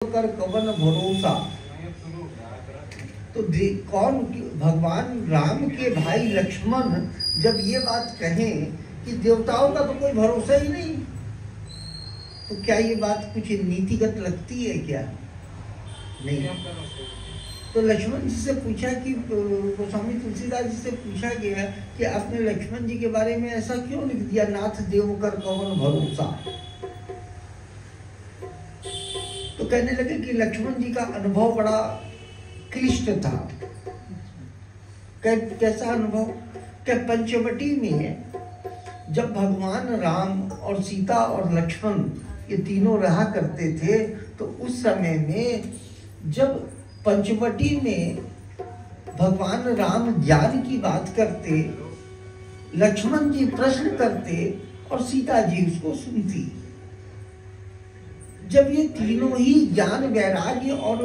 कर कवन भरोसा। तो कौन भगवान राम के भाई लक्ष्मण जब ये बात कहें कि देवताओं का तो कोई भरोसा ही नहीं, तो क्या ये बात कुछ नीतिगत लगती है क्या? नहीं। तो लक्ष्मण जी से पूछा कि गोस्वामी तुलसीदास जी से पूछा गया कि आपने लक्ष्मण जी के बारे में ऐसा क्यों लिख दिया, नाथ देव कर कवन भरोसा। तो कहने लगे कि लक्ष्मण जी का अनुभव बड़ा क्लिष्ट था। कैसा अनुभव? क्या पंचवटी में जब भगवान राम और सीता और लक्ष्मण ये तीनों रहा करते थे, तो उस समय में जब पंचवटी में भगवान राम ज्ञान की बात करते, लक्ष्मण जी प्रश्न करते और सीता जी उसको सुनती। जब ये तीनों ही ज्ञान वैराग्य और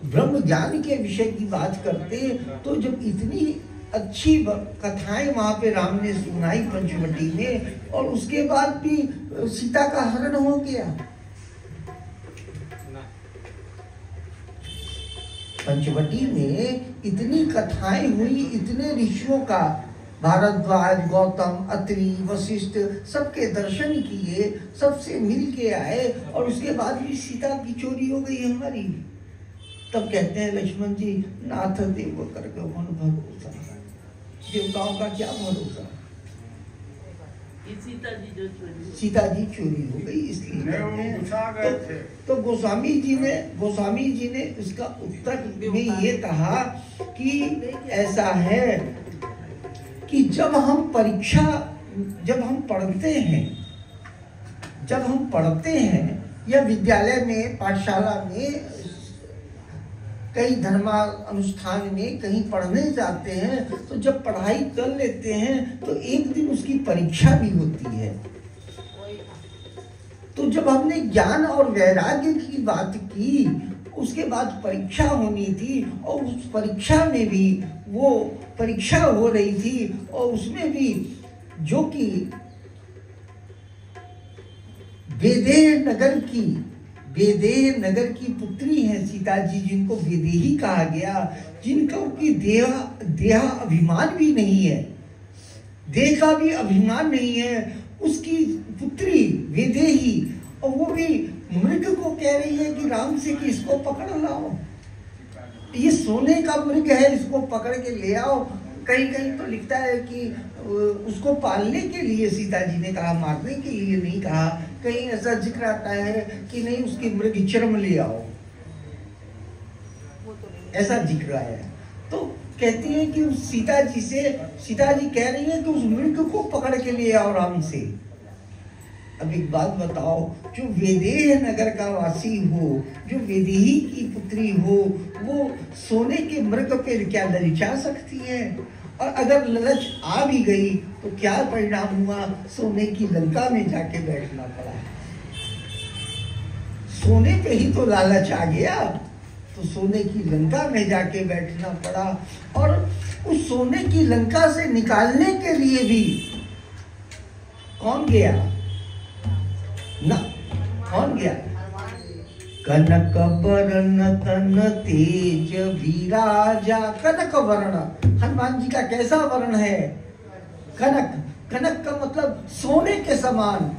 ब्रह्म ज्ञान के विषय की बात करते, तो जब इतनी अच्छी कथाएं वहां पे राम ने सुनाई पंचवटी में, और उसके बाद भी सीता का हरण हो गया। पंचवटी में इतनी कथाएं हुई, इतने ऋषियों का, भारद्वाज, गौतम, अत्रि, वशिष्ठ सबके दर्शन किए, सबसे मिल के आए, और उसके बाद भी सीता की चोरी हो गई हमारी। तब कहते हैं लक्ष्मण जी, नाथ देव कर कवन भरोसा। देवताओं का क्या भरोसा? सीता जी चोरी हो गई, इसलिए तो गोस्वामी जी ने उसका उत्तर में ये कहा कि ऐसा है कि जब हम पढ़ते हैं या विद्यालय में, पाठशाला में, कई धर्मानुष्ठान में कहीं पढ़ने जाते हैं, तो जब पढ़ाई कर लेते हैं तो एक दिन उसकी परीक्षा भी होती है। तो जब हमने ज्ञान और वैराग्य की बात की, उसके बाद परीक्षा होनी थी, और उस परीक्षा में भी वो परीक्षा हो रही थी, और उसमें भी जो कि वेदेह नगर की पुत्री है सीता जी, जिनको वेदेही कहा गया, जिनको की देह अभिमान भी नहीं है, देह का भी अभिमान नहीं है, उसकी पुत्री वेदेही, और वो भी मृग को कह रही है कि राम से कि इसको पकड़ लाओ, ये सोने का मृग है, इसको पकड़ के ले आओ। कहीं कहीं तो लिखता है कि उसको पालने के लिए सीता जी ने कहा, मारने के लिए नहीं कहा। कहीं ऐसा जिक्र आता है कि नहीं, उसकी मृग चर्म ले आओ, ऐसा जिक्र आया। तो कहती है कि उस सीता जी कह रही है कि उस मृग को पकड़ के ले आओ राम से। अब एक बात बताओ, जो वेदेह नगर का वासी हो, जो वेदेही की पुत्री हो, वो सोने के मृग पे क्या ललचा सकती है? और अगर ललच आ भी गई तो क्या परिणाम हुआ? सोने की लंका में जाके बैठना पड़ा। सोने पे ही तो लालच आ गया, तो सोने की लंका में जाके बैठना पड़ा। और उस सोने की लंका से निकालने के लिए भी कौन गया? कनक वर्ण तन तेज विराजा। कनक वर्ण, हनुमान जी का कैसा वर्ण है? कनक का मतलब सोने के समान।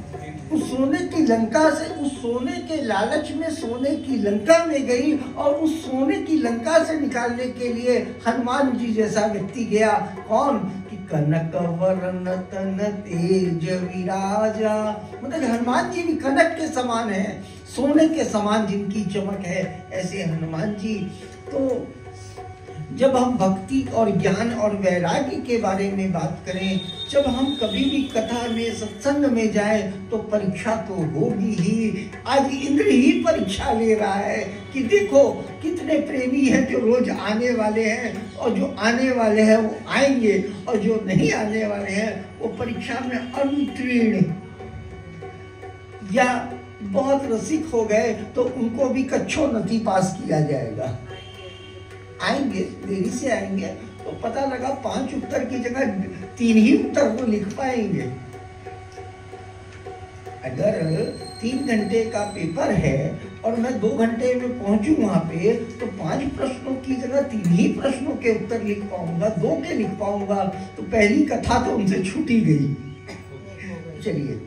उस सोने की लंका से, उस सोने के लालच में सोने की लंका में गई, और उस सोने की लंका से निकालने के लिए हनुमान जी जैसा व्यक्ति गया। कौन? कि कनक वर्ण तन तेज विराजा, मतलब हनुमान जी भी कनक के समान है, सोने के समान जिनकी चमक है, ऐसे हनुमान जी। तो जब हम भक्ति और ज्ञान और वैराग्य के बारे में बात करें, जब हम कभी भी कथा में, सत्संग में जाएं, तो परीक्षा तो होगी ही। आज इंद्र ही परीक्षा ले रहा है कि देखो कितने प्रेमी हैं जो रोज आने वाले हैं, और जो आने वाले हैं वो आएंगे, और जो नहीं आने वाले हैं वो परीक्षा में अनुत्तीर्ण, या बहुत रसिक हो गए तो उनको भी कच्छो नथी पास किया जाएगा। आएंगे, देरी से आएंगे, तो पता लगा 5 उत्तर की जगह 3 ही उत्तर को लिख पाएंगे। अगर 3 घंटे का पेपर है और मैं 2 घंटे में पहुंचूं वहां पे, तो 5 प्रश्नों की जगह 3 ही प्रश्नों के उत्तर लिख पाऊंगा, 2 के लिख पाऊंगा, तो पहली कथा तो उनसे छूटी गई। चलिए